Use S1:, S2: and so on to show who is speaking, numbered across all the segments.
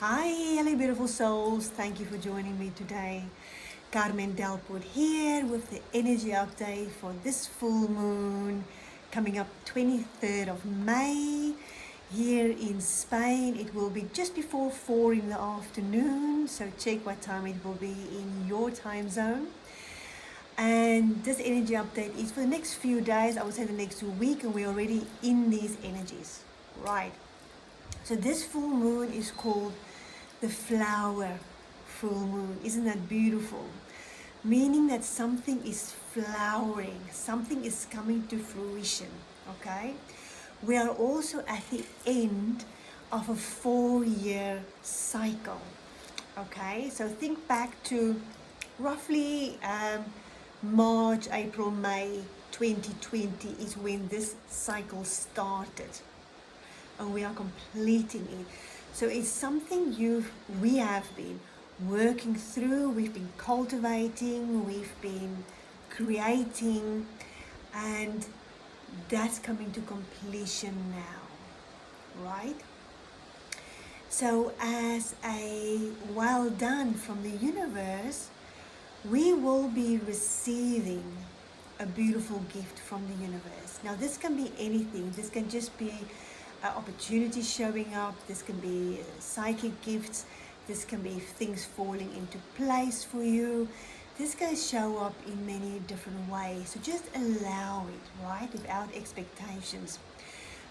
S1: Hi, hello beautiful souls. Thank you for joining me today. Carmen Delport here with the energy update for this full moon coming up 23rd of May here in Spain. It will be just before 4 in the afternoon, so check what time it will be in your time zone. And this energy update is for the next few days, I would say the next week, and we're already in these energies. Right. So this full moon is called the flower full moon. Isn't that beautiful? Meaning that something is flowering, something is coming to fruition, okay? We are also at the end of a 4-year cycle, okay? So think back to roughly March, April, May 2020 is when this cycle started, and we are completing it. So it's something we have been working through, we've been cultivating, we've been creating, and that's coming to completion now, right? So as a well done from the universe, we will be receiving a beautiful gift from the universe. Now this can be anything. This can just be opportunities showing up. This can be psychic gifts. This can be things falling into place for you. This can show up in many different ways. So just allow it, right? Without expectations.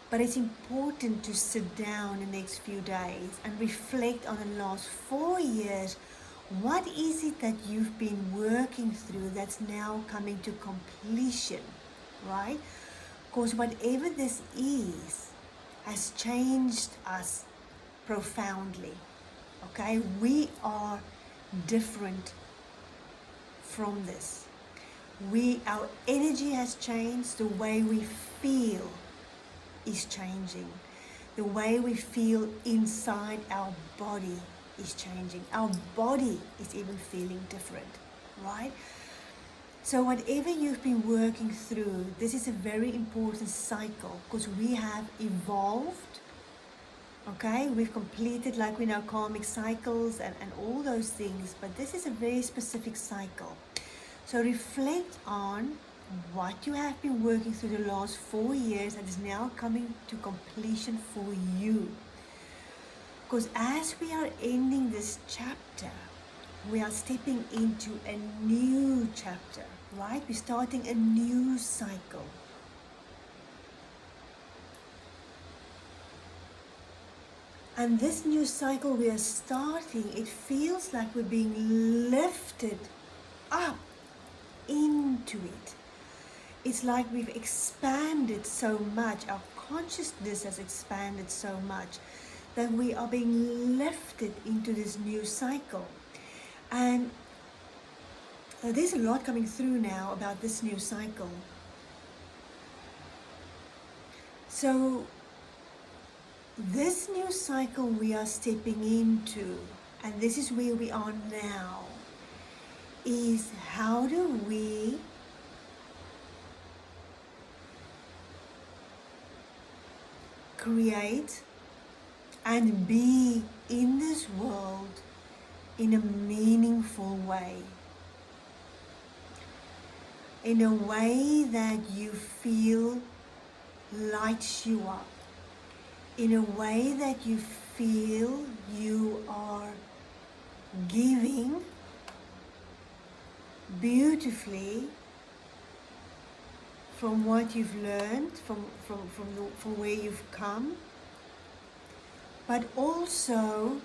S1: But it's important to sit down the next few days and reflect on the last 4 years. What is it that you've been working through that's now coming to completion, right? Because whatever this is has changed us profoundly, okay? We are different from this. Our energy has changed, the way we feel is changing. The way we feel inside our body is changing. Our body is even feeling different, right? So whatever you've been working through, this is a very important cycle because we have evolved, okay? We've completed, like we know, karmic cycles and all those things, but this is a very specific cycle. So reflect on what you have been working through the last 4 years and is now coming to completion for you. Because as we are ending this chapter, we are stepping into a new chapter, right? We're starting a new cycle. And this new cycle we are starting, it feels like we're being lifted up into it. It's like we've expanded so much, our consciousness has expanded so much that we are being lifted into this new cycle. And there's a lot coming through now about this new cycle. So this new cycle we are stepping into, and this is where we are now, is how do we create and be in this world in a meaningful way, in a way that you feel lights you up, in a way that you feel you are giving beautifully from what you've learned, from where you've come, but also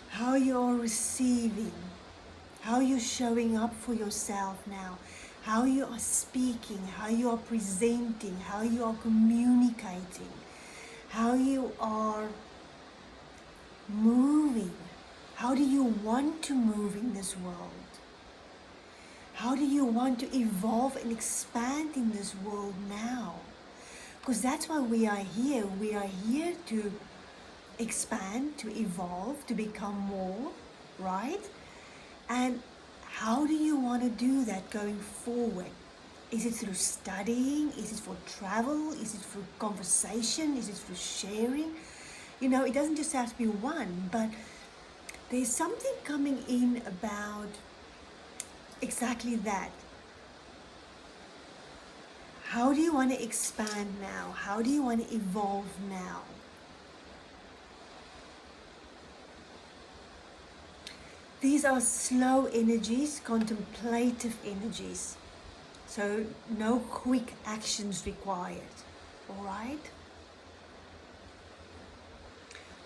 S1: how you're receiving, how you're showing up for yourself now, how you are speaking, how you are presenting, how you are communicating, how you are moving. How do you want to move in this world? How do you want to evolve and expand in this world now? Because that's why we are here. We are here to expand, to evolve, to become more, right? And how do you want to do that going forward? Is it through studying? Is it for travel? Is it through conversation? Is it through sharing? You know, it doesn't just have to be one, but there's something coming in about exactly that. How do you want to expand now? How do you want to evolve now? These are slow energies, contemplative energies. So no quick actions required, all right?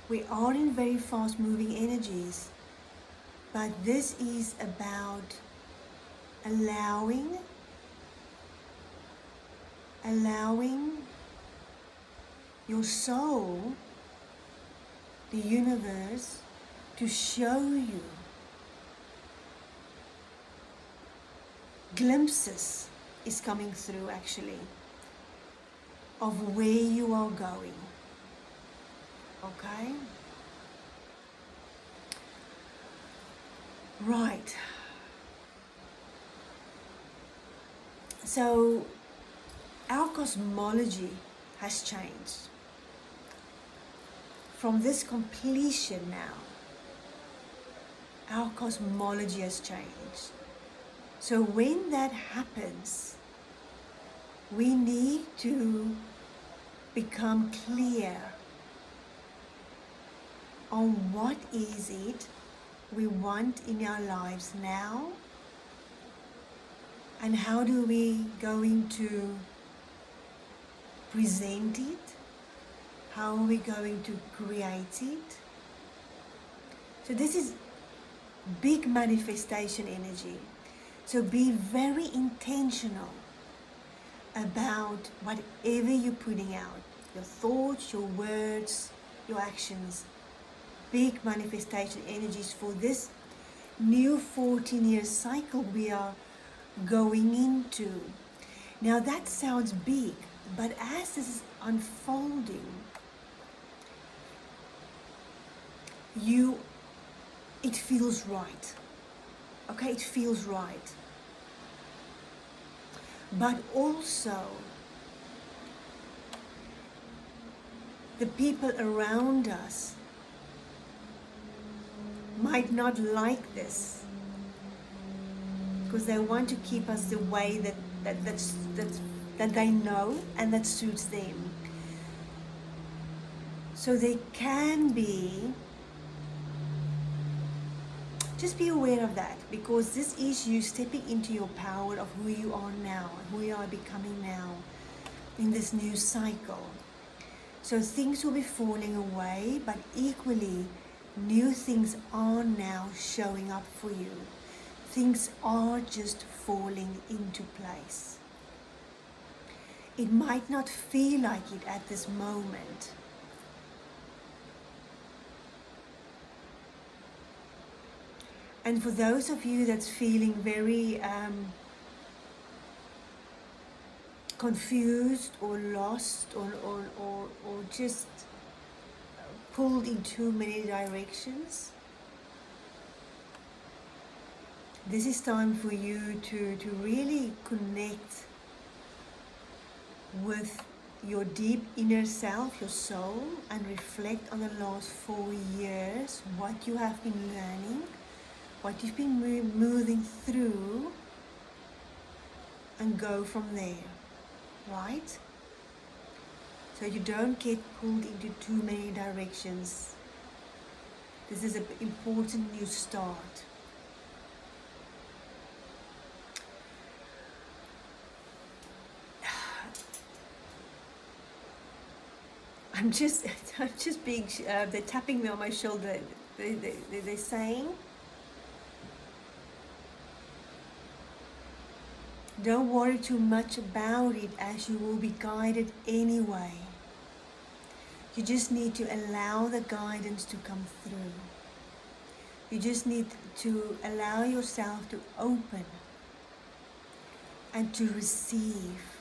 S1: We are in very fast moving energies, but this is about allowing your soul, the universe, to show you glimpses is coming through actually of where you are going. Okay? Right. So our cosmology has changed. From this completion now, our cosmology has changed. So when that happens, we need to become clear on what is it we want in our lives now, and how do we going to present it? How are we going to create it? So this is big manifestation energy. So be very intentional about whatever you're putting out, your thoughts, your words, your actions. Big manifestation energies for this new 14-year cycle we are going into. Now that sounds big, but as this is unfolding, it feels right. Okay, it feels right. But also, the people around us might not like this because they want to keep us the way that they know and that suits them. So they can be, just be aware of that, because this is you stepping into your power of who you are now, who you are becoming now in this new cycle. So things will be falling away, but equally new things are now showing up for you. Things are just falling into place. It might not feel like it at this moment. And for those of you that's feeling very confused or lost or just pulled in too many directions, this is time for you to really connect with your deep inner self, your soul, and reflect on the last 4 years, what you have been learning, what you've been moving through, and go from there, right? So you don't get pulled into too many directions. This is an important new start. I'm just being, they're tapping me on my shoulder. They're saying, don't worry too much about it, as you will be guided anyway. You just need to allow the guidance to come through. You just need to allow yourself to open and to receive.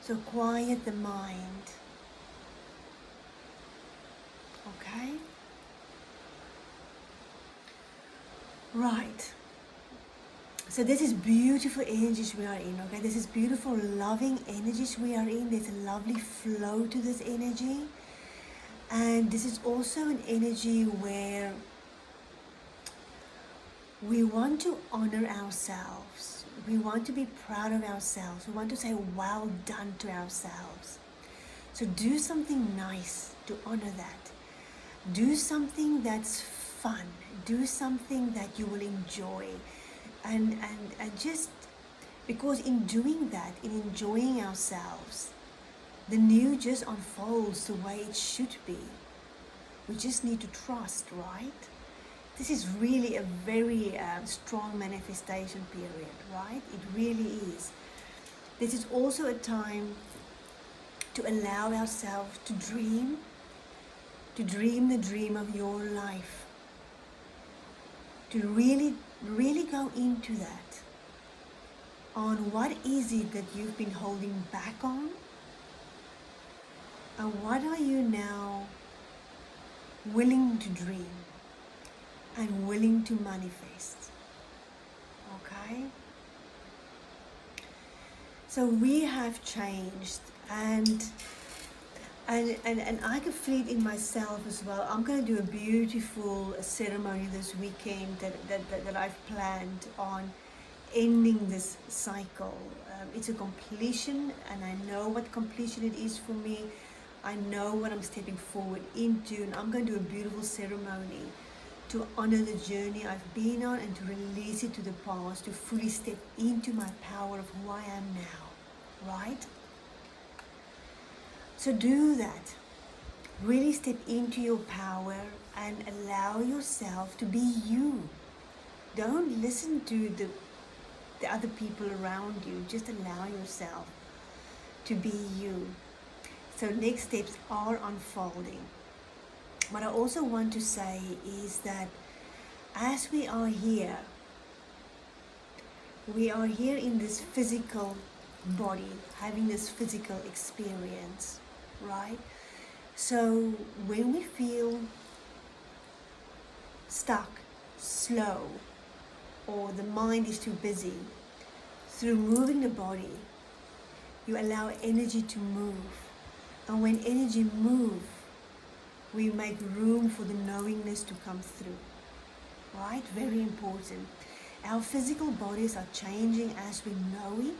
S1: So quiet the mind. Okay? Right. So this is beautiful energies we are in, okay? This is beautiful loving energies we are in. There's a lovely flow to this energy. And this is also an energy where we want to honor ourselves. We want to be proud of ourselves. We want to say well done to ourselves. So do something nice to honor that. Do something that's fun. Do something that you will enjoy. And just because in doing that, in enjoying ourselves, the new just unfolds the way it should be. We just need to trust, right? This is really a very strong manifestation period, right? It really is. This is also a time to allow ourselves to dream the dream of your life, to really go into that, on what is it that you've been holding back on, and what are you now willing to dream and willing to manifest. Okay? So we have changed, and I can feel it in myself as well. I'm going to do a beautiful ceremony this weekend that I've planned on ending this cycle. It's a completion, and I know what completion it is for me. I know what I'm stepping forward into, and I'm going to do a beautiful ceremony to honor the journey I've been on and to release it to the past, to fully step into my power of who I am now, right? So do that. Really step into your power and allow yourself to be you. Don't listen to the other people around you. Just allow yourself to be you. So next steps are unfolding. What I also want to say is that as we are here in this physical body, having this physical experience, right? So when we feel stuck, slow, or the mind is too busy, through moving the body, you allow energy to move. And when energy moves, we make room for the knowingness to come through, right? Very important. Our physical bodies are changing as we know it.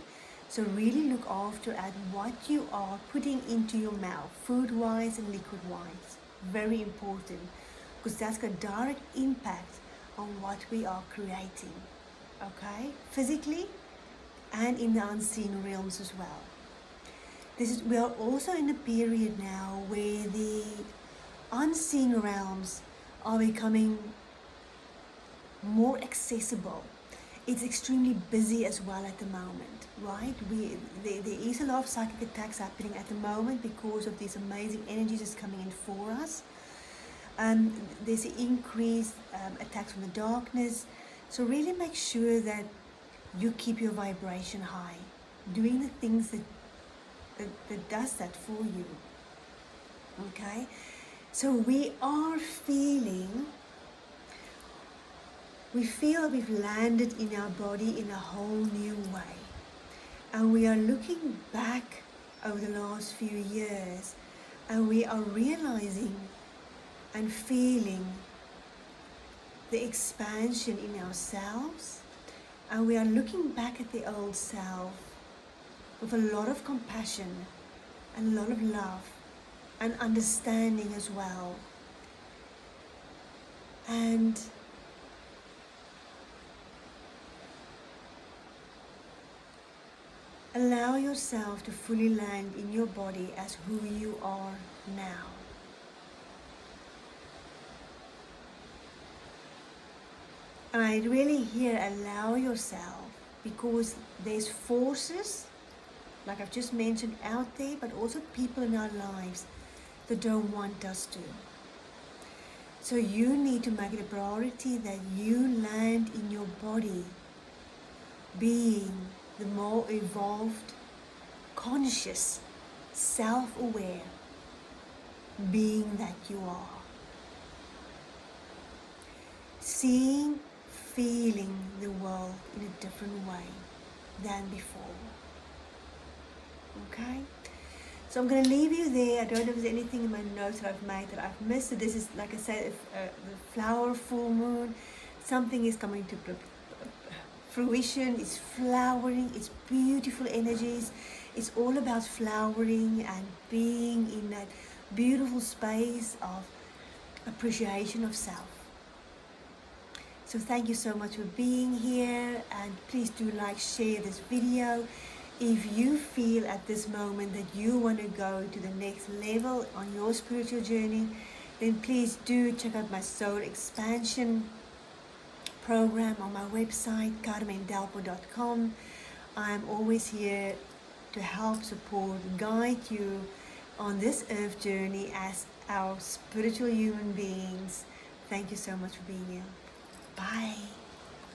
S1: So really look after at what you are putting into your mouth, food-wise and liquid-wise. Very important, because that's got direct impact on what we are creating, okay? Physically and in the unseen realms as well. We are also in a period now where the unseen realms are becoming more accessible. It's extremely busy as well at the moment, right? There is a lot of psychic attacks happening at the moment because of these amazing energies that's coming in for us. There's an increased attacks from the darkness. So really make sure that you keep your vibration high, doing the things that does that for you, okay? So we feel we've landed in our body in a whole new way. And we are looking back over the last few years, and we are realizing and feeling the expansion in ourselves. And we are looking back at the old self with a lot of compassion and a lot of love and understanding as well. And allow yourself to fully land in your body as who you are now. And I really hear allow yourself, because there's forces, like I've just mentioned, out there, but also people in our lives that don't want us to. So you need to make it a priority that you land in your body being the more evolved, conscious, self-aware being that you are. Seeing, feeling the world in a different way than before. Okay? So I'm going to leave you there. I don't know if there's anything in my notes that I've made that I've missed. So this is, like I said, the flower full moon. Something is coming to fruition. It's flowering. It's beautiful energies. It's all about flowering and being in that beautiful space of appreciation of self. So thank you so much for being here, and please do like, share this video. If you feel at this moment that you want to go to the next level on your spiritual journey, then please do check out my Soul Expansion program on my website, carmendelpo.com. I'm always here to help, support, guide you on this earth journey as our spiritual human beings. Thank you so much for being here. Bye.